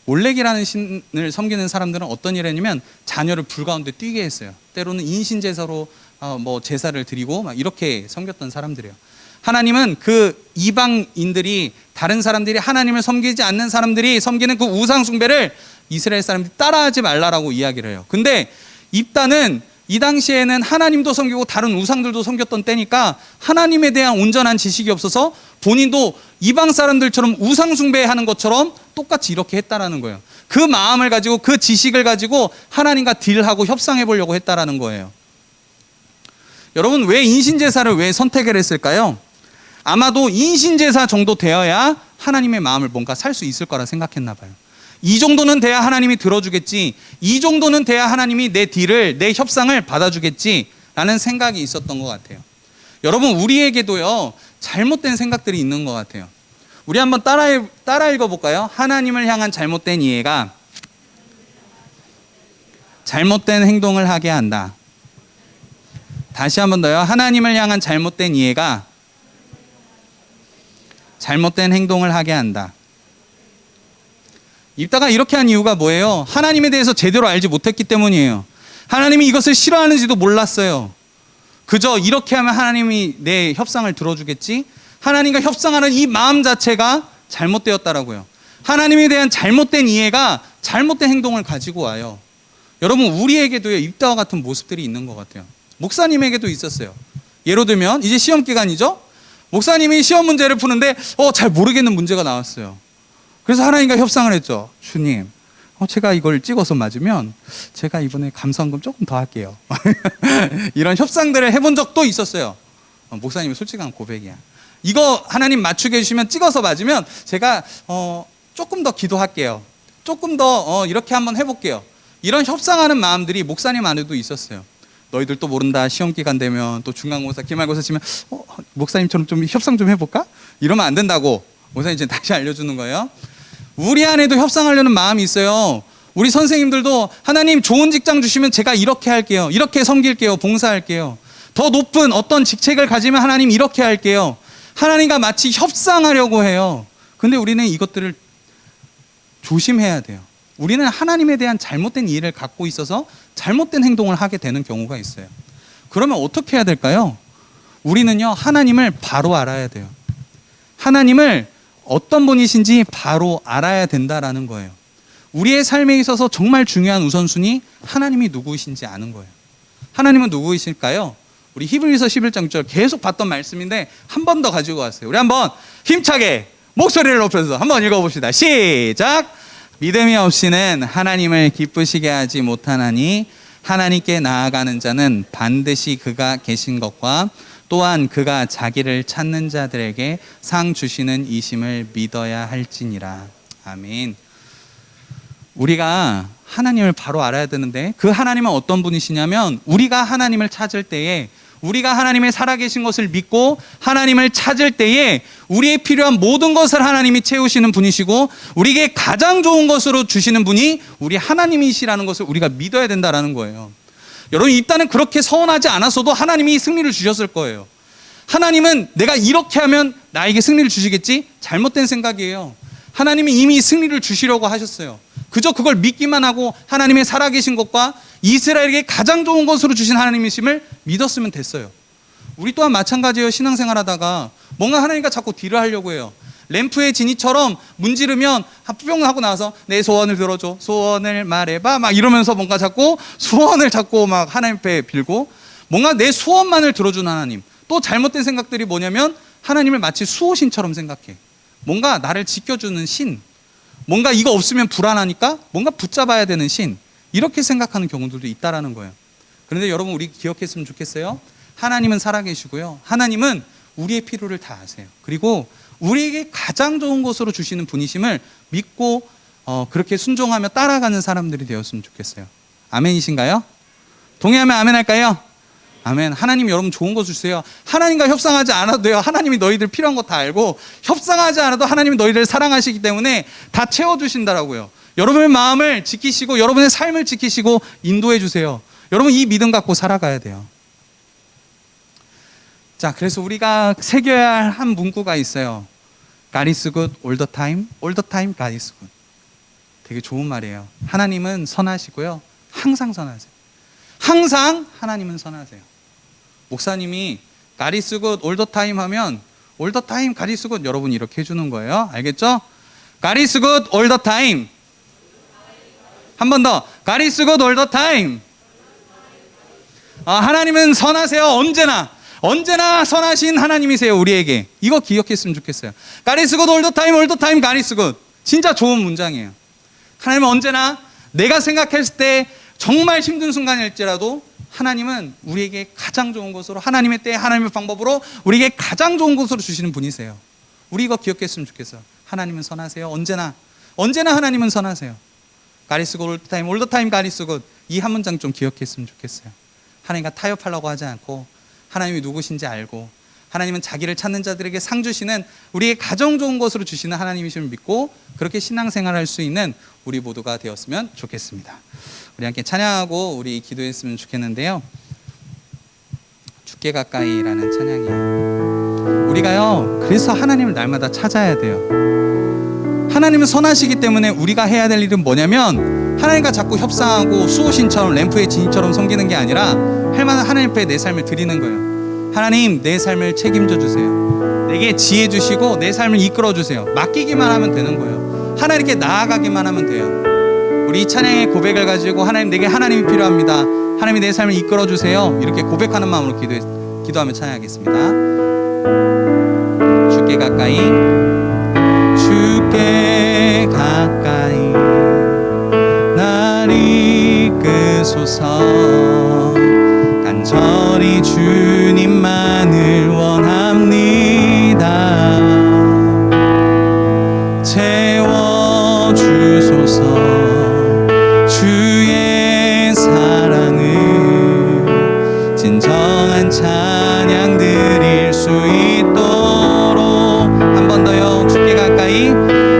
몰렉이라는 신을 섬기는 사람들은 어떤 일을 했냐면 자녀를 불 가운데 뛰게 했어요. 때로는 인신제사로 뭐 제사를 드리고 막 이렇게 섬겼던 사람들이에요. 하나님은 그 이방인들이, 다른 사람들이, 하나님을 섬기지 않는 사람들이 섬기는 그 우상 숭배를 이스라엘 사람들이 따라하지 말라라고 이야기를 해요. 근데 입다는 이 당시에는 하나님도 섬기고 다른 우상들도 섬겼던 때니까 하나님에 대한 온전한 지식이 없어서 본인도 이방 사람들처럼 우상 숭배하는 것처럼 똑같이 이렇게 했다라는 거예요. 그 마음을 가지고, 그 지식을 가지고 하나님과 딜하고 협상해 보려고 했다라는 거예요. 여러분, 왜 인신제사를 왜 선택을 했을까요? 아마도 인신제사 정도 되어야 하나님의 마음을 뭔가 살 수 있을 거라 생각했나 봐요. 이 정도는 돼야 하나님이 들어주겠지, 이 정도는 돼야 하나님이 내 딜을, 내 협상을 받아주겠지 라는 생각이 있었던 것 같아요. 여러분, 우리에게도요 잘못된 생각들이 있는 것 같아요. 우리 한번 따라 읽어볼까요? 하나님을 향한 잘못된 이해가 잘못된 행동을 하게 한다. 다시 한번 더요. 하나님을 향한 잘못된 이해가 잘못된 행동을 하게 한다. 입다가 이렇게 한 이유가 뭐예요? 하나님에 대해서 제대로 알지 못했기 때문이에요. 하나님이 이것을 싫어하는지도 몰랐어요. 그저 이렇게 하면 하나님이 내 협상을 들어주겠지? 하나님과 협상하는 이 마음 자체가 잘못되었다라고요. 하나님에 대한 잘못된 이해가 잘못된 행동을 가지고 와요. 여러분, 우리에게도요 입다와 같은 모습들이 있는 것 같아요. 목사님에게도 있었어요. 예로 들면 이제 시험 기간이죠? 목사님이 시험 문제를 푸는데 잘 모르겠는 문제가 나왔어요. 그래서 하나님과 협상을 했죠. 주님, 제가 이걸 찍어서 맞으면 제가 이번에 감사원금 조금 더 할게요. 이런 협상들을 해본 적도 있었어요. 목사님의 솔직한 고백이야. 이거 하나님 맞추게 해주시면, 찍어서 맞으면 제가 조금 더 기도할게요. 조금 더 이렇게 한번 해볼게요. 이런 협상하는 마음들이 목사님 안에도 있었어요. 너희들 또 모른다. 시험 기간 되면 또 중간고사, 기말고사 치면 목사님처럼 좀 협상 좀 해볼까? 이러면 안 된다고 목사님 이제 다시 알려주는 거예요. 우리 안에도 협상하려는 마음이 있어요. 우리 선생님들도 하나님 좋은 직장 주시면 제가 이렇게 할게요. 이렇게 섬길게요. 봉사할게요. 더 높은 어떤 직책을 가지면 하나님 이렇게 할게요. 하나님과 마치 협상하려고 해요. 근데 우리는 이것들을 조심해야 돼요. 우리는 하나님에 대한 잘못된 이해를 갖고 있어서 잘못된 행동을 하게 되는 경우가 있어요. 그러면 어떻게 해야 될까요? 우리는요 하나님을 바로 알아야 돼요. 하나님을 어떤 분이신지 바로 알아야 된다라는 거예요. 우리의 삶에 있어서 정말 중요한 우선순위, 하나님이 누구이신지 아는 거예요. 하나님은 누구이실까요? 우리 히브리서 11장 6절 계속 봤던 말씀인데 한 번 더 가지고 왔어요. 우리 한번 힘차게 목소리를 높여서 한번 읽어봅시다. 시작! 믿음이 없이는 하나님을 기쁘시게 하지 못하나니 하나님께 나아가는 자는 반드시 그가 계신 것과 또한 그가 자기를 찾는 자들에게 상 주시는 이심을 믿어야 할지니라. 아멘. 우리가 하나님을 바로 알아야 되는데 그 하나님은 어떤 분이시냐면, 우리가 하나님을 찾을 때에, 우리가 하나님의 살아계신 것을 믿고 하나님을 찾을 때에 우리의 필요한 모든 것을 하나님이 채우시는 분이시고, 우리에게 가장 좋은 것으로 주시는 분이 우리 하나님이시라는 것을 우리가 믿어야 된다라는 거예요. 여러분, 입다는 그렇게 서운하지 않았어도 하나님이 승리를 주셨을 거예요. 하나님은 내가 이렇게 하면 나에게 승리를 주시겠지? 잘못된 생각이에요. 하나님이 이미 승리를 주시려고 하셨어요. 그저 그걸 믿기만 하고 하나님의 살아계신 것과 이스라엘에게 가장 좋은 것으로 주신 하나님이심을 믿었으면 됐어요. 우리 또한 마찬가지예요. 신앙생활 하다가 뭔가 하나님과 자꾸 딜을 하려고 해요. 램프의 지니처럼 문지르면 뿅 하고 나와서 내 소원을 들어줘, 소원을 말해봐 막 이러면서 뭔가 자꾸 소원을 자꾸 막 하나님 앞에 빌고, 뭔가 내 소원만을 들어준 하나님. 또 잘못된 생각들이 뭐냐면 하나님을 마치 수호신처럼 생각해. 뭔가 나를 지켜주는 신, 뭔가 이거 없으면 불안하니까 뭔가 붙잡아야 되는 신, 이렇게 생각하는 경우들도 있다라는 거예요. 그런데 여러분, 우리 기억했으면 좋겠어요. 하나님은 살아계시고요, 하나님은 우리의 필요를 다 아세요. 그리고 우리에게 가장 좋은 것으로 주시는 분이심을 믿고 그렇게 순종하며 따라가는 사람들이 되었으면 좋겠어요. 아멘이신가요? 동의하면 아멘 할까요? 아멘. 하나님 여러분 좋은 거 주세요. 하나님과 협상하지 않아도 돼요. 하나님이 너희들 필요한 거 다 알고, 협상하지 않아도 하나님이 너희들 사랑하시기 때문에 다 채워주신다라고요. 여러분의 마음을 지키시고 여러분의 삶을 지키시고 인도해 주세요. 여러분, 이 믿음 갖고 살아가야 돼요. 자, 그래서 우리가 새겨야 할 한 문구가 있어요. God is good all the time. All the time God is good. 되게 좋은 말이에요. 하나님은 선하시고요. 항상 선하세요. 항상 하나님은 선하세요. 목사님이 가리스굿 올더타임 하면 올더타임 가리스굿 여러분이 이렇게 해주는 거예요. 알겠죠? 가리스굿 올더타임. 한 번 더. 가리스굿 올더타임. 하나님은 선하세요. 언제나 선하신 하나님이세요. 우리에게. 이거 기억했으면 좋겠어요. 가리스굿 올더타임 가리스굿. 진짜 좋은 문장이에요. 하나님은 언제나 내가 생각했을 때 정말 힘든 순간일지라도 하나님은 우리에게 가장 좋은 것으로, 하나님의 때 하나님의 방법으로 우리에게 가장 좋은 것으로 주시는 분이세요. 우리 이거 기억했으면 좋겠어요. 하나님은 선하세요. 언제나 하나님은 선하세요. 가리스굿 올더타임 가리스굿. 이 한 문장 좀 기억했으면 좋겠어요. 하나님과 타협하려고 하지 않고 하나님이 누구신지 알고 하나님은 자기를 찾는 자들에게 상 주시는, 우리의 가장 좋은 것으로 주시는 하나님이심을 믿고 그렇게 신앙생활할 수 있는 우리 모두가 되었으면 좋겠습니다. 우리 함께 찬양하고 우리 기도했으면 좋겠는데요. 주께 가까이라는 찬양이에요. 우리가요, 그래서 하나님을 날마다 찾아야 돼요. 하나님은 선하시기 때문에 우리가 해야 될 일은 뭐냐면 하나님과 자꾸 협상하고 수호신처럼 램프의 진이처럼 섬기는 게 아니라 할 만한 하나님 앞에 내 삶을 드리는 거예요. 하나님, 내 삶을 책임져 주세요. 내게 지혜 주시고 내 삶을 이끌어 주세요. 맡기기만 하면 되는 거예요. 하나님께 나아가기만 하면 돼요. 우리 이 찬양의 고백을 가지고 하나님, 내게 하나님이 필요합니다. 하나님이 내 삶을 이끌어 주세요. 이렇게 고백하는 마음으로 기도하며 찬양하겠습니다. 주께 가까이, 주께 가까이 날 이끄소서. 간절히 주님만을 원합니다. 채워주소서. 주의 사랑을 진정한 찬양 드릴 수 있도록. 한 번 더요. 주께 가까이,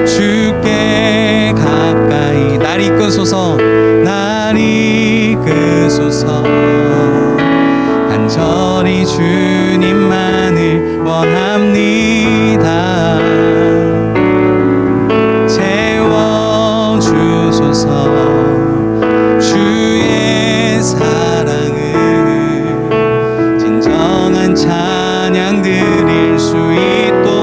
주께 가까이 날 이끄소서. 날 이끄소서. 간절히 주님만을 원합니다. 채워주소서. 주의 사랑을 진정한 찬양 드릴 수 있도록.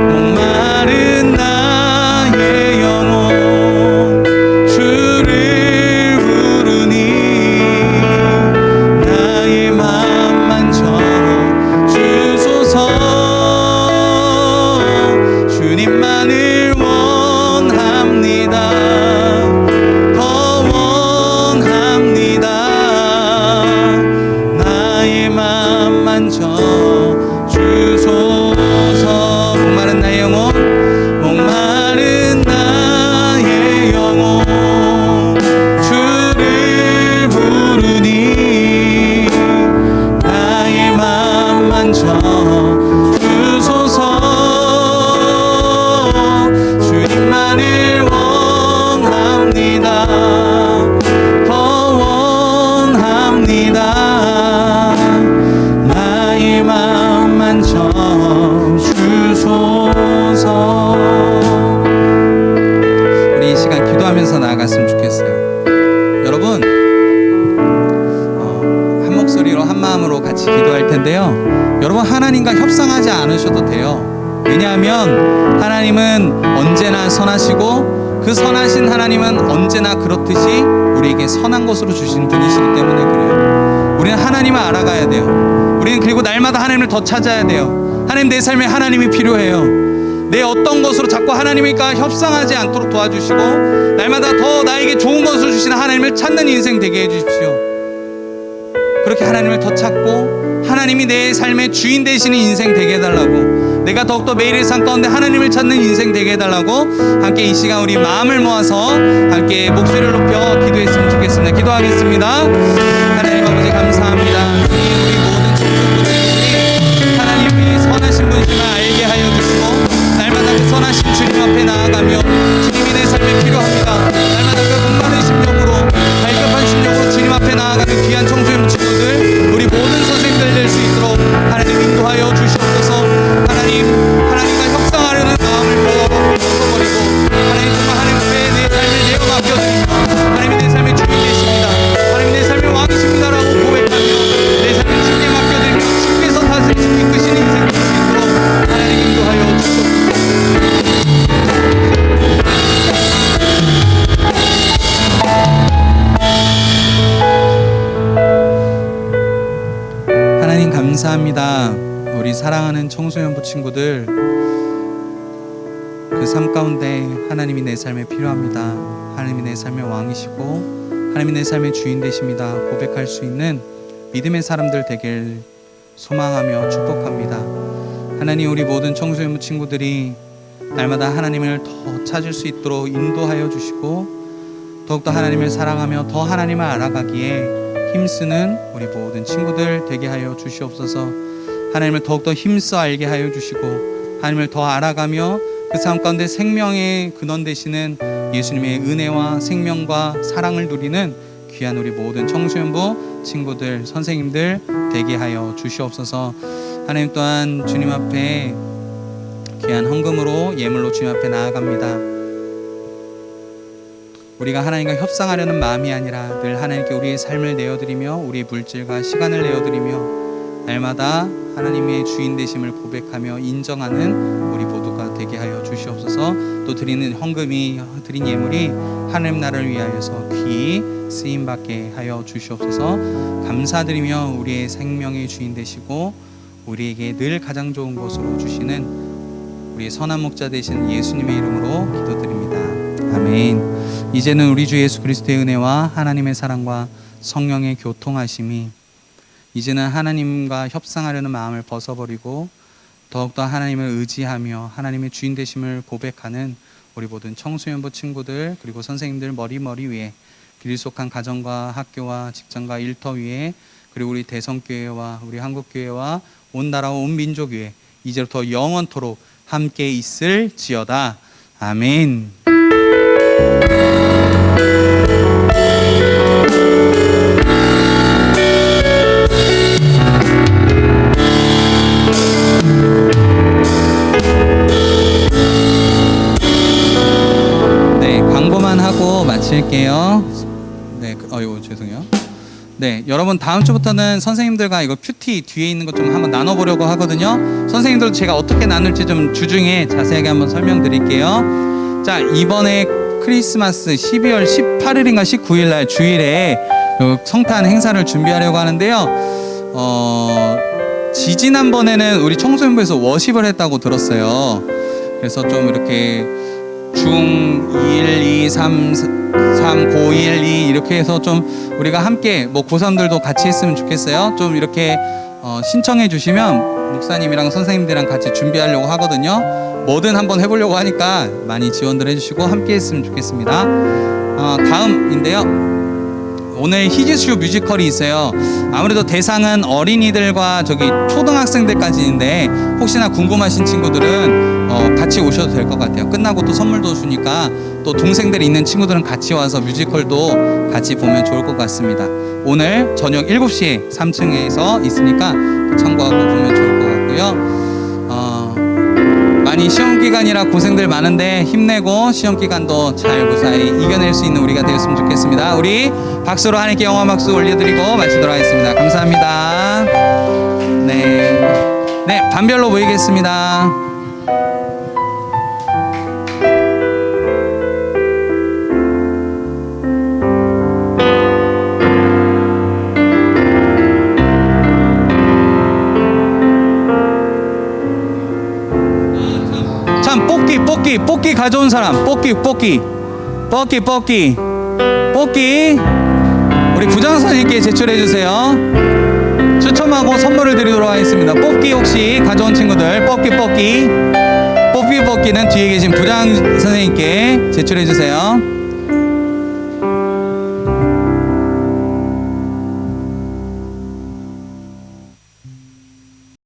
목마른 나의 영혼 주를 부르니 나의 맘 만져 주소서. 주님만을 원합니다. 더 원합니다. 나의 맘 만져 주소서. 목마른 나의 영혼, 목마른 나의 영혼 주를 부르니 나의 맘 만져 주소서. 주님만을 원합니다. 더 원합니다. 나의 맘 만져 주소서. 우리 이 시간 기도하면서 나아갔으면 좋겠어요. 여러분, 한 목소리로 한 마음으로 같이 기도할 텐데요. 여러분, 하나님과 협상하지 않으셔도 돼요. 왜냐하면 하나님은 언제나 선하시고 그 선하신 하나님은 언제나 그렇듯이 우리에게 선한 것으로 주신 분이시기 때문에 그래요. 우리는 하나님을 알아가야 돼요. 우리는 그리고 날마다 하나님을 더 찾아야 돼요. 하나님, 내 삶에 하나님이 필요해요. 내 어떤 것으로 자꾸 하나님과 협상하지 않도록 도와주시고 날마다 더 나에게 좋은 것을 주시는 하나님을 찾는 인생 되게 해주십시오. 그렇게 하나님을 더 찾고 하나님이 내 삶의 주인 되시는 인생 되게 해달라고, 내가 더욱더 매일의 삶 가운데 하나님을 찾는 인생 되게 해달라고 함께 이 시간 우리 마음을 모아서 함께 목소리를 높여 기도했으면 좋겠습니다. 기도하겠습니다. 하나님 아버지 감사합니다. 우리 모든 친구들이 하나님이 선하신 분이심을 알게 하여 주시고 날마다 그 선하신 주님 앞에 나아가며 주님이 내 삶에 필요합니다. 날마다 그 목마른 심령으로 갈급한 심령으로 주님 앞에 나아가는 귀한 청소년 친구들, 우리 모든 선생님들 될 수 있도록 하나님 인도하여 주시옵소서. 하나님과 협상하려는 마음을 벗어버리고 감사합니다. 우리 사랑하는 청소년부 친구들, 그 삶 가운데 하나님이 내 삶에 필요합니다. 하나님이 내 삶의 왕이시고 하나님이 내 삶의 주인 되십니다. 고백할 수 있는 믿음의 사람들 되길 소망하며 축복합니다. 하나님, 우리 모든 청소년부 친구들이 날마다 하나님을 더 찾을 수 있도록 인도하여 주시고 더욱더 하나님을 사랑하며 더 하나님을 알아가기에 힘쓰는 우리 모든 친구들 되게 하여 주시옵소서. 하나님을 더욱더 힘써 알게 하여 주시고 하나님을 더 알아가며 그 삶 가운데 생명의 근원 되시는 예수님의 은혜와 생명과 사랑을 누리는 귀한 우리 모든 청소년부 친구들, 선생님들 되게 하여 주시옵소서. 하나님 또한 주님 앞에 귀한 헌금으로 예물로 주님 앞에 나아갑니다. 우리가 하나님과 협상하려는 마음이 아니라 늘 하나님께 우리의 삶을 내어드리며 우리의 물질과 시간을 내어드리며 날마다 하나님의 주인 되심을 고백하며 인정하는 우리 모두가 되게 하여 주시옵소서. 또 드리는 헌금이, 드린 예물이 하나님 나라를 위하여서 귀히 쓰임받게 하여 주시옵소서. 감사드리며 우리의 생명의 주인 되시고 우리에게 늘 가장 좋은 것으로 주시는 우리의 선한 목자 되신 예수님의 이름으로 기도드립니다. 아멘. 이제는 우리 주 예수 그리스도의 은혜와 하나님의 사랑과 성령의 교통하심이 이제는 하나님과 협상하려는 마음을 벗어버리고 더욱더 하나님을 의지하며 하나님의 주인 되심을 고백하는 우리 모든 청소년부 친구들 그리고 선생님들 머리 위에 길속한 가정과 학교와 직장과 일터 위에 그리고 우리 대성교회와 우리 한국교회와 온 나라와 온 민족 위에 이제부터 영원토록 함께 있을지어다. 아멘. 네, 광고만 하고 마칠게요. 네, 어유 죄송해요. 네, 여러분 다음 주부터는 선생님들과 이거 큐티 뒤에 있는 것 좀 한번 나눠보려고 하거든요. 선생님들도 제가 어떻게 나눌지 좀 주중에 자세하게 한번 설명드릴게요. 자, 이번에 크리스마스 12월 18일인가 19일 날 주일에 성탄 행사를 준비하려고 하는데요. 지지난번에는 우리 청소년부에서 워십을 했다고 들었어요. 그래서 좀 이렇게 중 1, 2, 3, 고 1, 2 이렇게 해서 좀 우리가 함께 뭐 고3들도 같이 했으면 좋겠어요. 좀 이렇게 신청해 주시면 목사님이랑 선생님들이랑 같이 준비하려고 하거든요. 뭐든 한번 해보려고 하니까 많이 지원들 해주시고 함께 했으면 좋겠습니다. 다음인데요. 오늘 히즈쇼 뮤지컬이 있어요. 아무래도 대상은 어린이들과 저기 초등학생들까지인데 혹시나 궁금하신 친구들은 같이 오셔도 될 것 같아요. 끝나고 또 선물도 주니까 또 동생들이 있는 친구들은 같이 와서 뮤지컬도 같이 보면 좋을 것 같습니다. 오늘 저녁 7시에 3층에서 있으니까 참고하고 보면 좋을 것 같고요. 많이 시험 기간이라 고생들 많은데 힘내고 시험 기간도 잘 무사히 이겨낼 수 있는 우리가 되었으면 좋겠습니다. 우리 박수로 하나님께 영원 박수 올려드리고 마치도록 하겠습니다. 감사합니다. 네, 반별로 모이겠습니다. 참 뽑기 가져온 사람 뽑기 우리 부장 선생님께 제출해 주세요. 추첨하고 선물을 드리도록 하겠습니다. 뽑기 혹시 가져온 친구들 뽑기는 뒤에 계신 부장 선생님께 제출해 주세요.